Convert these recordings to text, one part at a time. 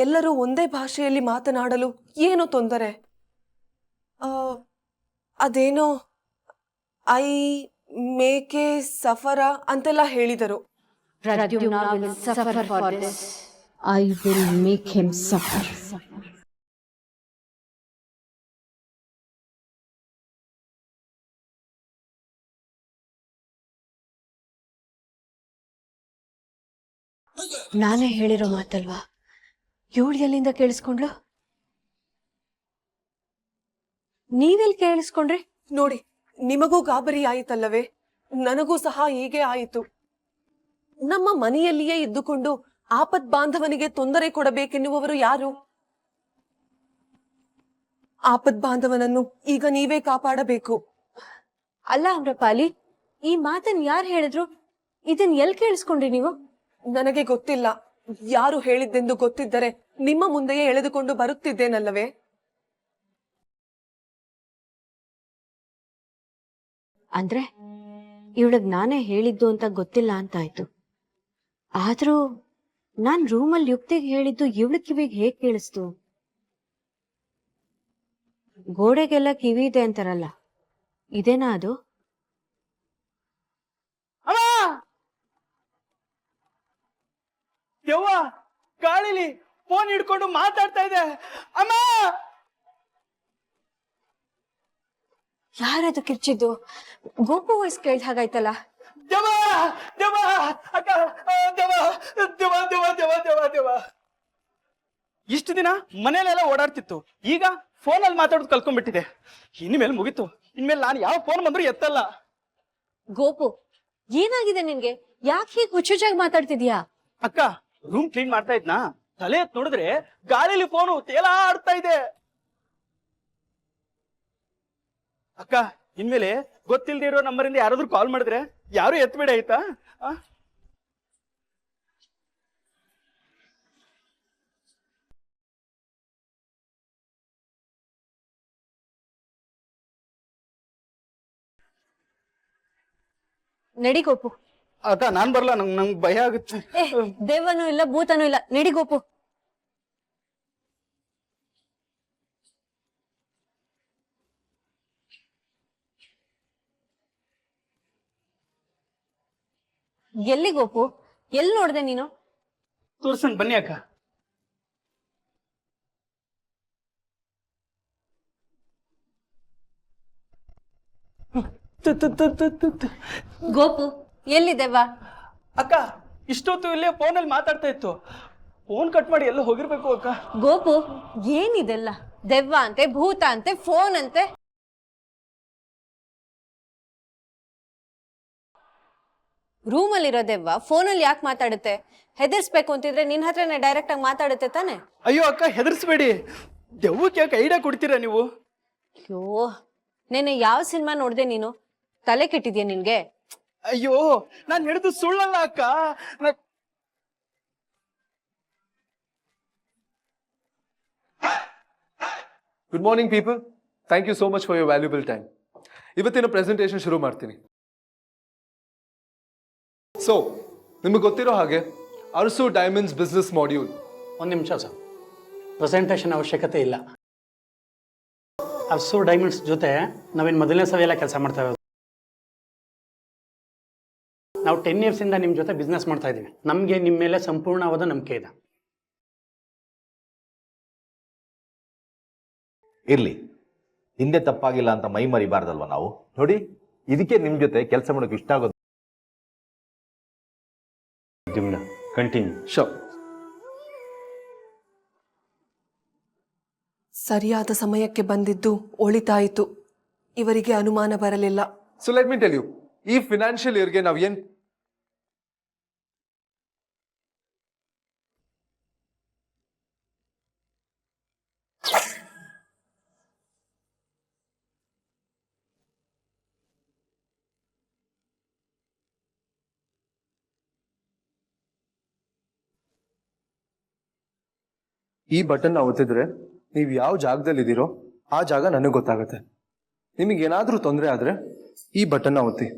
ಎಲ್ಲರೂ ಒಂದೇ ಭಾಷೆಯಲ್ಲಿ ಮಾತನಾಡಲು ಏನು ತೊಂದರೆ? ಅದೇನೋ ಐ ಮೇಕ್ ಎ ಸಫರ ಅಂತೆಲ್ಲ ಹೇಳಿದರು. Pradyumna will suffer for this. I will make him suffer. ನಾನೇ ಹೇಳಿರೋ ಮಾತಲ್ವಾ? ಇವಳು ಎಲ್ಲಿಂದ ಕೇಳಿಸ್ಕೊಂಡ್ಲು? ನೀವೆಲ್ಲಿ ಕೇಳಿಸ್ಕೊಂಡ್ರಿ? ನೋಡಿ, ನಿಮಗೂ ಗಾಬರಿ ಆಯಿತಲ್ಲವೇ? ನನಗೂ ಸಹ ಹೀಗೆ ಆಯಿತು. ನಮ್ಮ ಮನೆಯಲ್ಲಿಯೇ ಇದ್ದುಕೊಂಡು ಆಪತ್ ಬಾಂಧವನಿಗೆ ತೊಂದರೆ ಕೊಡಬೇಕೆನ್ನುವವರು ಯಾರು? ಆಪತ್ ಬಾಂಧವನನ್ನು ಈಗ ನೀವೇ ಕಾಪಾಡಬೇಕು. ಅಲ್ಲ ಅಮ್ರಪಾಲಿ, ಈ ಮಾತನ್ ಯಾರು ಹೇಳಿದ್ರು? ಇದನ್ ಎಲ್ಲಿ ಕೇಳಿಸ್ಕೊಂಡ್ರಿ ನೀವು? ನನಗೆ ಗೊತ್ತಿಲ್ಲ. ಯಾರು ಹೇಳಿದ್ದೆಂದು ಗೊತ್ತಿದ್ದರೆ ನಿಮ್ಮ ಮುಂದೆಯೇ ಎಳೆದುಕೊಂಡು ಬರುತ್ತಿದ್ದೇನಲ್ಲವೇ? ಅಂದ್ರೆ ಇವಳಿಗೆ ನಾನೇ ಹೇಳಿದ್ದು ಅಂತ ಗೊತ್ತಿಲ್ಲ ಅಂತಾಯ್ತು. ಆದ್ರೂ ನಾನ್ ರೂಮಲ್ಲಿ ಯುಕ್ತಿಗೆ ಹೇಳಿದ್ದು ಇವಳ ಕಿವಿಗೆ ಹೇಗ್ ಕೇಳಿಸ್ತು? ಗೋಡೆಗೆಲ್ಲ ಕಿವಿ ಇದೆ ಅಂತಾರಲ್ಲ, ಇದೇನಾ ಅದು? ಯವ್ವ, ಗಾಳಿಲಿ ಫೋನ್ ಹಿಡ್ಕೊಂಡು ಮಾತಾಡ್ತಾ ಇದೆ. ಅಮ್ಮ, ಯಾರದು ಕಿರ್ಚಿದ್ದು? ಗೋಪು ವಾಯ್ಸ್ ಕೇಳ್ದ ಹಾಗಾಯ್ತಲ್ಲ. ದೇವ ದೇವ ಅಕ್ಕ, ದೇವ ದೇವ ದೇವ ದೇವ ದೇವ ದೇವ. ಇಷ್ಟು ದಿನ ಮನೇಲೆಲ್ಲ ಓಡಾಡ್ತಿತ್ತು, ಈಗ ಫೋನಲ್ಲಿ ಮಾತಾಡೋದು ಕಲ್ಕೊಂಡ್ಬಿಟ್ಟಿದೆ. ಇನ್ಮೇಲೆ ಮುಗೀತು. ಇನ್ಮೇಲೆ ನಾನು ಯಾವ ಫೋನ್ ಬಂದ್ರು ಎತ್ತಲ್ಲ. ಗೋಪು, ಏನಾಗಿದೆ ನಿನ್ಗೆ? ಯಾಕೆ ಹೀಗೆ ಹುಚ್ಚುಚ್ಚಾಗಿ ಮಾತಾಡ್ತಿದ್ಯಾ? ಅಕ್ಕ, ರೂಮ್ ಕ್ಲೀನ್ ಮಾಡ್ತಾ ಇದ್ನಾ, ತಲೆ ಎತ್ ನೋಡಿದ್ರೆ ಗಾಳಿಲಿ ಫೋನು ತೇಲಾಡ್ತಾ ಇದೆ. ಅಕ್ಕ, ಇನ್ಮೇಲೆ ಗೊತ್ತಿಲ್ಲದೆ ಇರೋ ನಂಬರಿಂದ ಯಾರಾದ್ರೂ ಕಾಲ್ ಮಾಡಿದ್ರೆ ಯಾರು ಎತ್ಬೇಡ, ಆಯ್ತಾ? ನಡಿ ಗೋಪು. ಅಕ್ಕ, ನಾನ್ ಬರಲ್ಲ, ನಂಗೆ ಭಯ ಆಗುತ್ತೆ. ದೇವನೂ ಇಲ್ಲ ಭೂತನೂ ಇಲ್ಲ, ನಡಿ ಗೋಪು. ಎಲ್ಲಿ ಗೋಪು? ಎಲ್ಲಿ ನೋಡ್ದೆ ನೀನು? ತೋರ್ಸನ್ ಬನ್ನಿ ಅಕ್ಕ. ಗೋಪು, ಎಲ್ಲಿ ದೆವ್ವ? ಅಕ್ಕ, ಇಷ್ಟೊತ್ತು ಇಲ್ಲೇ ಫೋನಲ್ಲಿ ಮಾತಾಡ್ತಾ ಇತ್ತು. ಫೋನ್ ಕಟ್ ಮಾಡಿ ಎಲ್ಲ ಹೋಗಿರ್ಬೇಕು ಅಕ್ಕ. ಗೋಪು, ಏನಿದೆಲ್ಲ? ದೆವ್ವ ಅಂತೆ, ಭೂತ ಅಂತೆ, ಫೋನ್ ಅಂತೆ. ರೂಮಲ್ಲಿರೋ ದೆವ್ವ ಫೋನಲ್ಲಿ ಯಾಕೆ ಮಾತಾಡುತ್ತೆ? ಹೆದರ್ಸ್ಬೇಕು ಅಂತಿದ್ರೆ ನಿನ್ ಹತ್ರನೇ ಡೈರೆಕ್ಟ್ ಆಗಿ ಮಾತಾಡುತ್ತೆ ತಾನೆ? ಅಯ್ಯೋ ಅಕ್ಕ, ಹೆದರ್ಸ್ಬೇಡಿ. ದೆವ್ವಕ್ಕೆ ಯಾಕೆ ಐಡಿಯಾ ಕೊಡ್ತೀರಾ ನೀವು? ಅಯ್ಯೋ, ನೆನ್ನೆ ಯಾವ ಸಿನಿಮಾ ನೋಡ್ದೆ ನೀನು? ತಲೆ ಕೆಟ್ಟಿದ್ಯಾ ನಿನ್ಗೆ? ಅಯ್ಯೋ, ನಾನ್ ಹೇಳಿದ್ದು ಸುಳ್ಳಲ್ಲ ಅಕ್ಕ. Good morning people, thank you so much for your valuable time. ಇವತ್ತಿನ ಪ್ರೆಸೆಂಟೇಷನ್ ಶುರು ಮಾಡ್ತೀನಿ. ಸೊ, ನಿಮಗೆ ಗೊತ್ತಿರೋ ಹಾಗೆ ಅರಸು ಡೈಮಂಡ್ಸ್ ಬಿಸ್ನೆಸ್ ಮಾಡ್ಯೂಲ್. ಒಂದು ನಿಮಿಷ ಸರ್, ಪ್ರೆಸೆಂಟೇಷನ್ ಅವಶ್ಯಕತೆ ಇಲ್ಲ. ಅರಸು ಡೈಮಂಡ್ಸ್ ಜೊತೆ ನಾವೇನು ಮೊದಲನೇ ಸಲ ಎಲ್ಲ ಕೆಲಸ ಮಾಡ್ತಾ ಇರೋದು. ನಾವು 10 ಇಯರ್ಸಿಂದ ನಿಮ್ಮ ಜೊತೆ ಬಿಸ್ನೆಸ್ ಮಾಡ್ತಾ ಇದ್ದೀವಿ. ನಮಗೆ ನಿಮ್ಮ ಮೇಲೆ ಸಂಪೂರ್ಣವಾದ ನಂಬಿಕೆ ಇದೆ. ಇರ್ಲಿ, ಹಿಂದೆ ತಪ್ಪಾಗಿಲ್ಲ ಅಂತ ಮೈ ಮರಿಬಾರ್ದಲ್ವ ನಾವು? ನೋಡಿ, ಇದಕ್ಕೆ ನಿಮ್ ಜೊತೆ ಕೆಲಸ ಮಾಡೋಕೆ ಇಷ್ಟ ಆಗೋದು. ಕಂಟಿನ್ಯೂ. ಶೋರ್. ಸರಿಯಾದ ಸಮಯಕ್ಕೆ ಬಂದಿದ್ದು ಒಳಿತಾಯಿತು. ಇವರಿಗೆ ಅನುಮಾನ ಬರಲಿಲ್ಲ. So let me tell you, ಈ ಫಿನಾನ್ಷಿಯಲ್ ಇಯರ್ಗೆ ನಾವು ಏನ್ ಈ ಬಟನ್ ಒತ್ತಿದ್ರೆ ನೀವು ಯಾವ ಜಾಗದಲ್ಲಿ ಇದ್ದೀರೋ ಆ ಜಾಗ ನನಗೆ ಗೊತ್ತಾಗುತ್ತೆ. ನಿಮಗೆ ಏನಾದರೂ ತೊಂದರೆ ಆದ್ರೆ ಈ ಬಟನ್ ಒತ್ತಿ.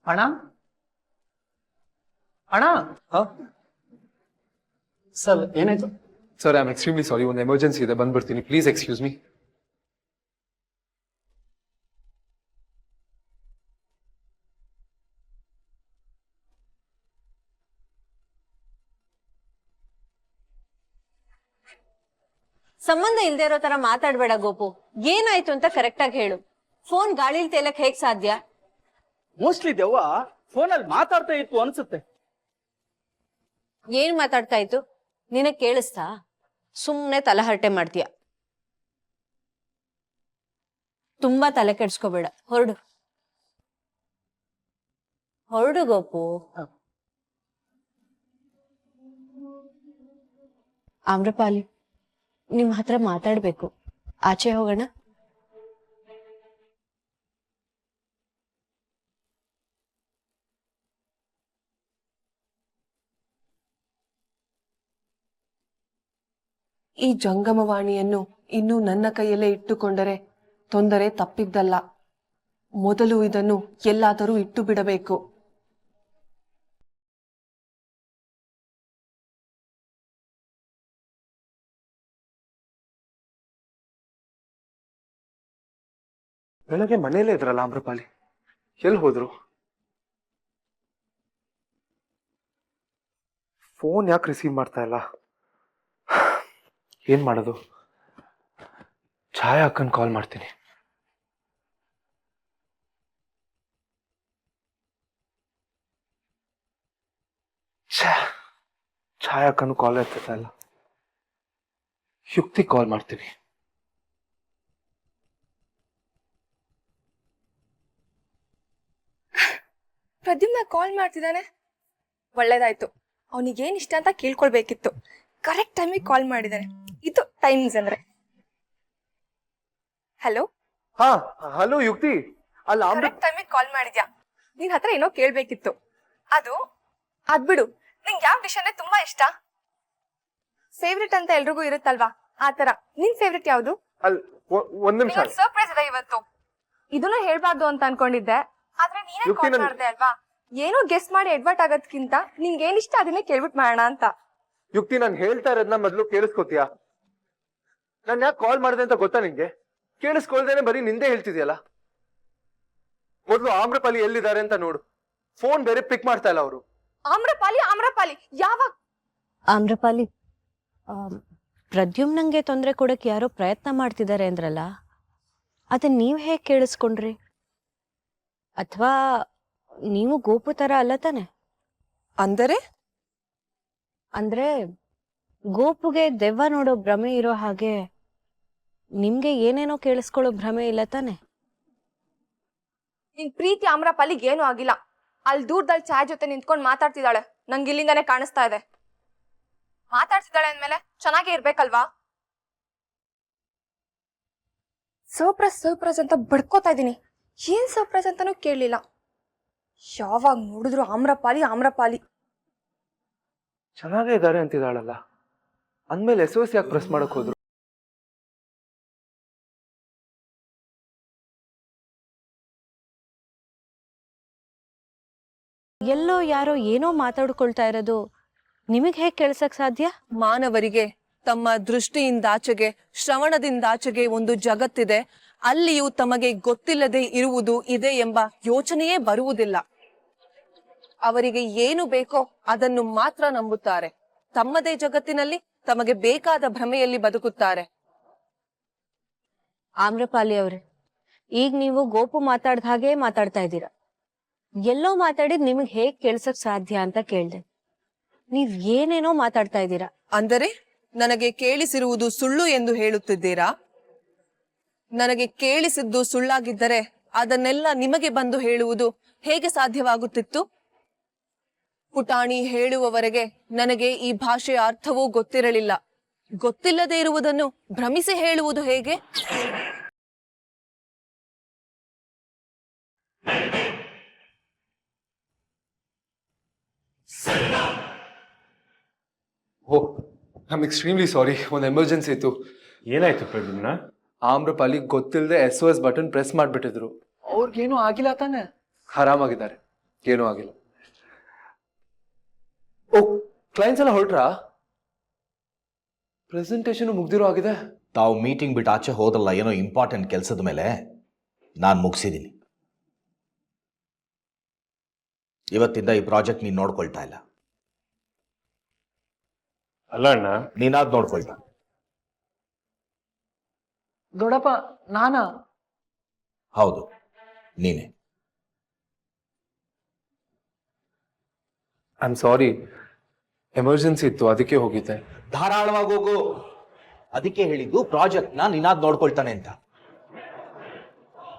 ಹಣ ಅಣ್ಣ ಹಾ ಸರ್ ಏನಾಯ್ತು? Sir I am extremely sorry, ಒಂದು ಎಮರ್ಜೆನ್ಸಿ ಇದೆ, ಬಂದ್ಬಿಡ್ತೀನಿ, ಪ್ಲೀಸ್ ಎಕ್ಸ್ಕ್ಯೂಸ್ ಮೀ. ಸಂಬಂಧ ಇಲ್ದೇ ಇರೋ ತರ ಮಾತಾಡ್ಬೇಡ ಗೋಪು. ಏನಾಯ್ತು ಅಂತ ಕರೆಕ್ಟ್ ಆಗಿ ಹೇಳು. ಫೋನ್ ಗಾಳಿಲ್ ತೇಲಕ್ ಹೇಗ್ ಸಾಧ್ಯ? ಮೋಸ್ಟ್ಲಿ ದೆವ್ವ ಫೋನಲ್ಲಿ ಮಾತಾಡ್ತಾ ಇತ್ತು ಅನ್ಸುತ್ತೆ. ಏನ್ ಮಾತಾಡ್ತಾ ಇತ್ತು? ನಿನಗ್ ಕೇಳಿಸ್ತಾ? ಸುಮ್ನೆ ತಲಹರಟೆ ಮಾಡ್ತೀಯ. ತುಂಬಾ ತಲೆ ಕೆಡ್ಸ್ಕೋಬೇಡ, ಹೊರಡು ಹೊರಡು ಗೋಪು. ಆಮ್ರಪಾಲಿ, ನಿಮ್ ಹತ್ರ ಮಾತಾಡ್ಬೇಕು, ಆಚೆ ಹೋಗೋಣ. ಈ ಜಂಗಮವಾಣಿಯನ್ನು ಇನ್ನೂ ನನ್ನ ಕೈಯಲ್ಲೇ ಇಟ್ಟುಕೊಂಡರೆ ತೊಂದರೆ ತಪ್ಪಿದ್ದಲ್ಲ. ಮೊದಲು ಇದನ್ನು ಎಲ್ಲಾದರೂ ಇಟ್ಟು ಬಿಡಬೇಕು. ಬೆಳಗ್ಗೆ ಮನೇಲೇ ಇದ್ರಲ್ಲ ಆಮ್ರಪಾಲಿ, ಎಲ್ಲಿ ಹೋದ್ರು? ಫೋನ್ ಯಾಕೆ ರಿಸೀವ್ ಮಾಡ್ತಾ ಇಲ್ಲ? ಏನ್ ಮಾಡೋದು? ಛಾಯಾ ಅಕ್ಕನ್ ಕಾಲ್ ಮಾಡ್ತೀನಿ. ಛಾಯಾ ಅಕ್ಕನು ಕಾಲ್ ಎತ್ತಾ ಇಲ್ಲ. ಯುಕ್ತಿ ಕಾಲ್ ಮಾಡ್ತೀನಿ. ಪ್ರದ್ಯುಮ್ನ ಕಾಲ್ ಮಾಡ್ತಿದ್ದಾನೆ, ಒಳ್ಳೇದಾಯ್ತು. ಅವನಿಗೇನ್ ಇಷ್ಟ ಅಂತ ಕೇಳ್ಕೊಳ್ಬೇಕಿತ್ತು. ಕರೆಕ್ಟ್ ಟೈಮಿಗೆ ಕಾಲ್ ಮಾಡಿದ್ದಾನೆ. ಇದು ಟೈಮಿಂಗ್ಸ್ ಅಂದ್ರೆ. ಹಲೋ. ಹಾ ಹಲೋ ಯುಕ್ತಿ, ಅಲ್ಲ ಕರೆಕ್ಟ್ ಟೈಮಿಗೆ ಕಾಲ್ ಮಾಡಿದ್ಯಾ? ನಿನ್ ಹತ್ರ ಏನೋ ಕೇಳ್ಬೇಕಿತ್ತು. ಅದ್ ಬಿಡು, ನಿಂಗೆ ಯಾವ ಡಿಶ್ ಅಂದ್ರೆ ತುಂಬಾ ಇಷ್ಟ? ಫೇವ್ರೆಟ್ ಅಂತ ಎಲ್ರಿಗೂ ಇರುತ್ತಲ್ವಾ, ಆತರ ನಿನ್ ಫೇವ್ರೆಟ್ ಯಾವ್ದು? ಒಂದ್ ನಿಮಿಷ. ಸರ್ಪ್ರೈಸ್ ಇದೆ ಇವತ್ತು. ಇದನ್ನ ಹೇಳ್ಬಾರ್ದು ಅಂತ ಅನ್ಕೊಂಡಿದ್ದೆ, ಆದ್ರೆ ನೀನೇ ಕಾಲ್ ಮಾಡ್ದೆ ಅಲ್ವಾ. ಏನೋ ಗೆಸ್ ಮಾಡಿ ಎಡ್ವರ್ಟ್ ಆಗೋದ್ಕಿಂತ ನಿಂಗೆ ಏನ್ ಇಷ್ಟ ಅದನ್ನೇ ಕೇಳ್ಬಿಟ್ ಮಾಡೋಣ ಅಂತ. ಯುಕ್ತಿ, ನಾನು ಹೇಳ್ತಾ ಇರೋದನ್ನ ಮೊದ್ಲು ಕೇಳಿಸ್ಕೊತೀಯಾ? ನಾನು ಯಾಕೆ ಕಾಲ್ ಮಾಡಿದೆ ಅಂತ ಗೊತ್ತಾ ನಿಂಗೆ? ಕೇಳಿಸ್ಕೊಳ್ದೇನೆ ಬರೀ ನಿಂದೆ ಹೇಳ್ತಿದ್ಯಲ್ಲ. ಮೊದ್ಲು ಆಮ್ರಪಾಲಿ ಎಲ್ಲಿದ್ದಾರೆ ಅಂತ ನೋಡು. ಫೋನ್ ಬೇರೆ ಪಿಕ್ ಮಾಡ್ತಾ ಇಲ್ಲ ಅವರು. ಆಮ್ರಪಾಲಿ ಯಾವಾಗ? ಆಮ್ರಪಾಲಿ, ಪ್ರದ್ಯುಮ್ನಂಗೆ ತೊಂದರೆ ಕೊಡಕ್ಕೆ ಯಾರೋ ಪ್ರಯತ್ನ ಮಾಡ್ತಿದ್ದಾರೆ ಅಂದ್ರಲ್ಲ, ಅದನ್ನ ನೀವ್ ಹೇಗ್ ಕೇಳಿಸ್ಕೊಂಡ್ರಿ? ಅಥವಾ ನೀವು ಗೋಪು ತರ ಅಲ್ಲ ತಾನೆ? ಅಂದ್ರೆ ಗೋಪುಗೆ ದೆವ್ವ ನೋಡೋ ಭ್ರಮೆ ಇರೋ ಹಾಗೆ ನಿಮ್ಗೆ ಏನೇನೋ ಕೇಳಿಸ್ಕೊಳ್ಳೋ ಭ್ರಮೆ ಇಲ್ಲ ತಾನೆ? ನಿನ್ ಪ್ರೀತಿ ಆಮ್ರಪಾಲಿಗೆ ಏನೂ ಆಗಿಲ್ಲ. ಅಲ್ಲಿ ದೂರದಲ್ಲಿ ಚಾಯ್ ಜೊತೆ ನಿಂತ್ಕೊಂಡು ಮಾತಾಡ್ತಿದ್ದಾಳೆ, ನಂಗೆ ಇಲ್ಲಿಂದಾನೆ ಕಾಣಿಸ್ತಾ ಇದೆ. ಮಾತಾಡ್ತಿದ್ದಾಳೆ ಅಂದ್ಮೇಲೆ ಚೆನ್ನಾಗೇ ಇರ್ಬೇಕಲ್ವಾ? ಸರ್ಪ್ರೈಸ್ ಅಂತ ಬಡ್ಕೋತಾ ಇದೀನಿ. ಏನ್ ಸರ್ಪ್ರೈಸ್ ಅಂತಾನೂ ಕೇಳಲಿಲ್ಲ. ಯಾವಾಗ ನೋಡಿದ್ರು ಆಮ್ರಪಾಲಿ. ಚೆನ್ನಾಗೇ ಇದ್ದಾರೆ ಅಂತಿದ್ದಾಳಲ್ಲ, ಅಂದ್ಮೇಲೆ SOS ಯಾಕೆ ಪ್ರೆಸ್ ಮಾಡಕ್ ಹೋದ್ರು? ಎಲ್ಲೋ ಯಾರೋ ಏನೋ ಮಾತಾಡ್ಕೊಳ್ತಾ ಇರೋದು ನಿಮಗ್ ಹೇಗ್ ಕೇಳ್ಸಕ್ ಸಾಧ್ಯ? ಮಾನವರಿಗೆ ತಮ್ಮ ದೃಷ್ಟಿಯಿಂದಾಚೆಗೆ, ಶ್ರವಣದಿಂದಾಚೆಗೆ ಒಂದು ಜಗತ್ತಿದೆ. ಅಲ್ಲಿಯೂ ತಮಗೆ ಗೊತ್ತಿಲ್ಲದೆ ಇರುವುದು ಇದೆ ಎಂಬ ಯೋಚನೆಯೇ ಬರುವುದಿಲ್ಲ. ಅವರಿಗೆ ಏನು ಬೇಕೋ ಅದನ್ನು ಮಾತ್ರ ನಂಬುತ್ತಾರೆ. ತಮ್ಮದೇ ಜಗತ್ತಿನಲ್ಲಿ ತಮಗೆ ಬೇಕಾದ ಭ್ರಮೆಯಲ್ಲಿ ಬದುಕುತ್ತಾರೆ. ಆಮ್ರಪಾಲಿ ಅವ್ರೆ, ಈಗ ನೀವು ಗೋಪು ಮಾತಾಡ್ದ ಹಾಗೆ ಮಾತಾಡ್ತಾ ಇದ್ದೀರಾ. ಎಲ್ಲೋ ಮಾತಾಡಿದ್ ನಿಮಗ್ ಹೇಗ್ ಕೇಳ್ಸಕ್ ಸಾಧ್ಯ ಅಂತ ಕೇಳ್ದೆ. ನೀವ್ ಏನೇನೋ ಮಾತಾಡ್ತಾ ಇದ್ದೀರಾ. ಅಂದರೆ ನನಗೆ ಕೇಳಿಸಿರುವುದು ಸುಳ್ಳು ಎಂದು ಹೇಳುತ್ತಿದ್ದೀರಾ? ನನಗೆ ಕೇಳಿಸಿದ್ದು ಸುಳ್ಳಾಗಿದ್ದರೆ ಅದನ್ನೆಲ್ಲ ನಿಮಗೆ ಬಂದು ಹೇಳುವುದು ಹೇಗೆ ಸಾಧ್ಯವಾಗುತ್ತಿತ್ತು? ಪುಟಾಣಿ ಹೇಳುವವರೆಗೆ ನನಗೆ ಈ ಭಾಷೆಯ ಅರ್ಥವೂ ಗೊತ್ತಿರಲಿಲ್ಲ. ಗೊತ್ತಿಲ್ಲದೆ ಇರುವುದನ್ನು ಭ್ರಮಿಸಿ ಹೇಳುವುದು ಹೇಗೆ? ಓ, ಐ ಆಮ್ ಎಕ್ಸ್ಟ್ರೀಮ್ಲಿ ಸಾರಿ, ಒಂದು ಎಮರ್ಜೆನ್ಸಿ ಇತ್ತು. ಏನಾಯ್ತು ಪ್ರದ್ಯುಮ್ನ? ಆಮ್ರಪಾಲಿ ಗೊತ್ತಿಲ್ಲದೆ SOS ಬಟನ್ ಪ್ರೆಸ್ ಮಾಡ್ಬಿಟ್ಟಿದ್ರು. ಅವ್ರಿಗೇನು ಆಗಿಲ್ಲ ತಾನೆ? ಆರಾಮಾಗಿದ್ದಾರೆ, ಏನೂ ಆಗಿಲ್ಲ. ಓ, ಕ್ಲೈಂಟ್ಸ್ ಎಲ್ಲ ಹೊರಟ್ರಾ? ಪ್ರೆಸೆಂಟೇಷನ್ ಮುಗ್ದಿರೋ ಆಗಿದೆ. ತಾವು ಮೀಟಿಂಗ್ ಬಿಟ್ಟು ಆಚೆ ಹೋದಲ್ಲ ಏನೋ ಇಂಪಾರ್ಟೆಂಟ್ ಕೆಲಸದ ಮೇಲೆ, ನಾನು ಮುಗಿಸಿದ್ದೀನಿ. ಇವತ್ತಿಂದ ಈ ಪ್ರಾಜೆಕ್ಟ್ ನೀನು ನೋಡ್ಕೊಳ್ತಾ ಇಲ್ಲ. ಅಲ್ಲ ಅಣ್ಣ, ನೀನಾದ್ ನೋಡ್ಕೊಳ್ತಾ. ದೊಡ್ಡಪ್ಪ ನಾನಾ? ಹೌದು, ನೀನೆ. ಐ ಆಮ್ ಸಾರಿ, ಎಮರ್ಜೆನ್ಸಿ ಇತ್ತು, ಅದಕ್ಕೆ ಹೋಗಿದ್ದೆ. ಧಾರಾಳವಾಗಿ ಹೋಗು. ಅದಕ್ಕೆ ಹೇಳಿದ್ದು ಪ್ರಾಜೆಕ್ಟ್ನ ನೀನಾದ್ ನೋಡ್ಕೊಳ್ತಾನೆ ಅಂತ.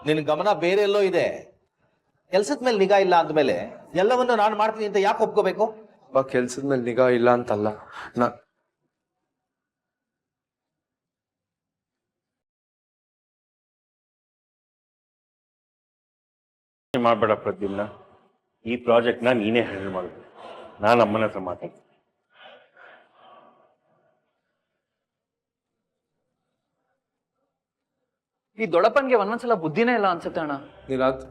ನಿನ್ನ ಗಮನ ಬೇರೆ ಎಲ್ಲೋ ಇದೆ. ಕೆಲ್ಸದ ಮೇಲೆ ನಿಗಾ ಇಲ್ಲ ಅಂದ್ಮೇಲೆ ಎಲ್ಲವನ್ನು ನಾನು ಮಾಡ್ತೀನಿ ಅಂತ ಯಾಕೆ ಒಪ್ಕೋಬೇಕು? ಕೆಲ್ಸದ ಮೇಲೆ ನಿಗಾ ಇಲ್ಲ ಅಂತಲ್ಲ, ಮಾಡಬೇಡ ಪ್ರದ್ಯುಮ್ನ. ಈ ಪ್ರಾಜೆಕ್ಟ್ನ ನೀನೇ ಹ್ಯಾಂಡಲ್ ಮಾಡಬೇಕು. ನಾನು ಅಮ್ಮನ ಹತ್ರ ಮಾತಾಡ್ತೀನಿ. ಈ ದೊಡ್ಡಪ್ಪನ್ಗೆ ಒಂದೊಂದ್ಸಲ ಬುದ್ಧಿನೇ ಇಲ್ಲ ಅನ್ಸುತ್ತೆ ಅಣ್ಣ. ನೀನಾದ್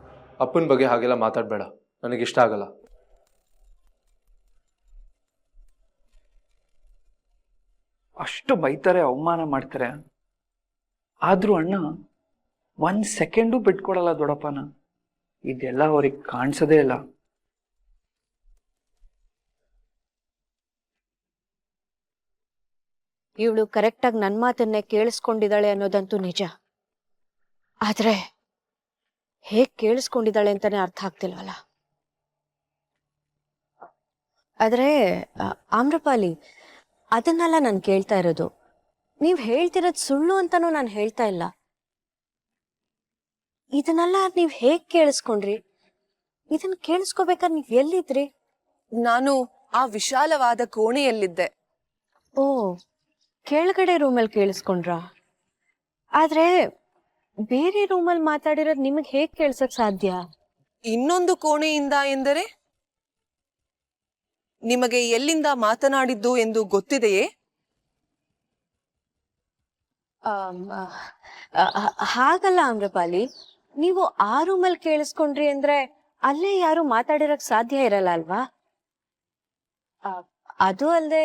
ಅಪ್ಪನ ಬಗ್ಗೆ ಹಾಗೆಲ್ಲ ಮಾತಾಡ್ಬೇಡ, ನನಗಿಷ್ಟ ಆಗಲ್ಲ. ಅಷ್ಟು ಬೈತಾರೆ, ಅವಮಾನ ಮಾಡ್ತಾರೆ, ಆದ್ರೂ ಅಣ್ಣ 1 ಸೆಕೆಂಡು ಬಿಟ್ಕೊಡಲ್ಲ ದೊಡ್ಡಪ್ಪನ. ಇದೆಲ್ಲ ಅವ್ರಿಗೆ ಕಾಣಿಸೋದೇ ಇಲ್ಲ. ಇವಳು ಕರೆಕ್ಟಾಗಿ ನನ್ನ ಮಾತನ್ನೇ ಕೇಳಿಸ್ಕೊಂಡಿದ್ದಾಳೆ ಅನ್ನೋದಂತೂ ನಿಜ. ಆದ್ರೆ ಹೇಗ್ ಕೇಳಿಸ್ಕೊಂಡಿದ್ದಾಳೆ ಅಂತಾನೆ ಅರ್ಥ ಆಗ್ತಿಲ್ವಲ್ಲ. ಆದ್ರೆ ಆಮ್ರಪಾಲಿ, ಅದನ್ನೆಲ್ಲ ನಾನು ಕೇಳ್ತಾ ಇರೋದು. ನೀವ್ ಹೇಳ್ತಿರೋದ್ ಸುಳ್ಳು ಅಂತಾನೂ ನಾನು ಹೇಳ್ತಾ ಇಲ್ಲ. ಇದನ್ನೆಲ್ಲ ನೀವ್ ಹೇಗ್ ಕೇಳಿಸ್ಕೊಂಡ್ರಿ? ಇದನ್ನ ಕೇಳಿಸ್ಕೋಬೇಕಾದ್ರೆ ನೀವ್ ಎಲ್ಲಿದ್ರಿ? ನಾನು ಆ ವಿಶಾಲವಾದ ಕೋಣೆಯಲ್ಲಿದ್ದೆ. ಓ, ಕೆಳಗಡೆ ರೂಮಲ್ಲಿ ಕೇಳಿಸ್ಕೊಂಡ್ರ? ಆದ್ರೆ ಬೇರೆ ರೂಮಲ್ಲಿ ಮಾತಾಡಿರೋದು ನಿಮಗ್ ಹೇಗ್ ಕೇಳ್ಸಕ್ ಸಾಧ್ಯ? ಇನ್ನೊಂದು ಕೋಣೆಯಿಂದ ಎಂದರೆ ನಿಮಗೆ ಎಲ್ಲಿಂದ ಮಾತನಾಡಿದ್ದು ಎಂದು ಗೊತ್ತಿದೆಯೇ? ಹಾಗಲ್ಲ ಆಮ್ರಪಾಲಿ, ನೀವು ಆ ರೂಮಲ್ಲಿ ಕೇಳಿಸ್ಕೊಂಡ್ರಿ ಅಂದ್ರೆ ಅಲ್ಲೇ ಯಾರು ಮಾತಾಡಿರಕ್ ಸಾಧ್ಯ ಇರಲ್ಲ ಅಲ್ವಾ? ಅದು ಅಲ್ಲದೆ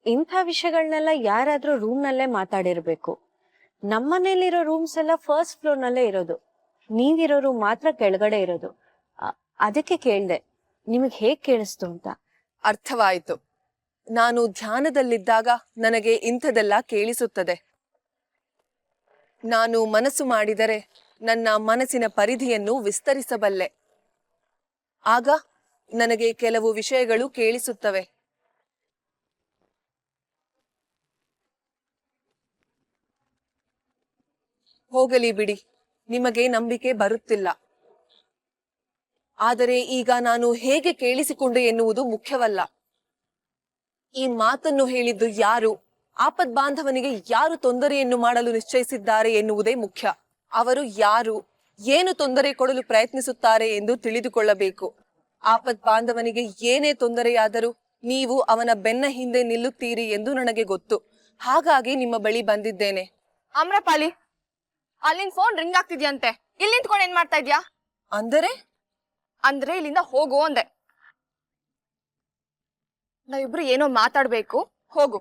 ಇಂಥ ವಿಷಯಗಳನ್ನೆಲ್ಲ ಯಾರಾದ್ರೂ ರೂಮ್ನಲ್ಲೇ ಮಾತಾಡಿರ್ಬೇಕು. ನಮ್ಮನೇಲಿರೋ ರೂಮ್ಸ್ ಎಲ್ಲ ಫಸ್ಟ್ ಫ್ಲೋರ್ ನಲ್ಲೇ ಇರೋದು, ನೀವಿರೋ ರೂಮ್ ಮಾತ್ರ ಕೆಳಗಡೆ ಇರೋದು. ಅದಕ್ಕೆ ಕೇಳ್ದೆ ನಿಮಗ್ ಹೇಗ್ ಕೇಳಿಸ್ತು ಅಂತ. ಅರ್ಥವಾಯಿತು. ನಾನು ಧ್ಯಾನದಲ್ಲಿದ್ದಾಗ ನನಗೆ ಇಂಥದೆಲ್ಲ ಕೇಳಿಸುತ್ತದೆ. ನಾನು ಮನಸ್ಸು ಮಾಡಿದರೆ ನನ್ನ ಮನಸ್ಸಿನ ಪರಿಧಿಯನ್ನು ವಿಸ್ತರಿಸಬಲ್ಲೆ. ಆಗ ನನಗೆ ಕೆಲವು ವಿಷಯಗಳು ಕೇಳಿಸುತ್ತವೆ. ಹೋಗಲಿ ಬಿಡಿ, ನಿಮಗೆ ನಂಬಿಕೆ ಬರುತ್ತಿಲ್ಲ. ಆದರೆ ಈಗ ನಾನು ಹೇಗೆ ಕೇಳಿಸಿಕೊಂಡೆ ಎನ್ನುವುದು ಮುಖ್ಯವಲ್ಲ. ಈ ಮಾತನ್ನು ಹೇಳಿದ್ದು ಯಾರು, ಆಪದ್ ಬಾಂಧವನಿಗೆ ಯಾರು ತೊಂದರೆಯನ್ನು ಮಾಡಲು ನಿಶ್ಚಯಿಸಿದ್ದಾರೆ ಎನ್ನುವುದೇ ಮುಖ್ಯ. ಅವರು ಯಾರು, ಏನು ತೊಂದರೆ ಕೊಡಲು ಪ್ರಯತ್ನಿಸುತ್ತಾರೆ ಎಂದು ತಿಳಿದುಕೊಳ್ಳಬೇಕು. ಆಪದ್ ಬಾಂಧವನಿಗೆ ಏನೇ ತೊಂದರೆಯಾದರೂ ನೀವು ಅವನ ಬೆನ್ನ ಹಿಂದೆ ನಿಲ್ಲುತ್ತೀರಿ ಎಂದು ನನಗೆ ಗೊತ್ತು. ಹಾಗಾಗಿ ನಿಮ್ಮ ಬಳಿ ಬಂದಿದ್ದೇನೆ. ಆಮ್ರಪಾಲಿ, ಅಲ್ಲಿಂದ ಫೋನ್ ರಿಂಗ್ ಆಗ್ತಿದ್ಯಂತೆ. ಇಲ್ಲಿ ನಿಂತ್ಕೊಂಡು ಏನ್ ಮಾಡ್ತಾ ಇದ್ಯಾ? ಅಂದ್ರೆ ಇಲ್ಲಿಂದ ಹೋಗು ಅಂದೆ. ನಾವಿಬ್ರು ಏನೋ ಮಾತಾಡ್ಬೇಕು, ಹೋಗು.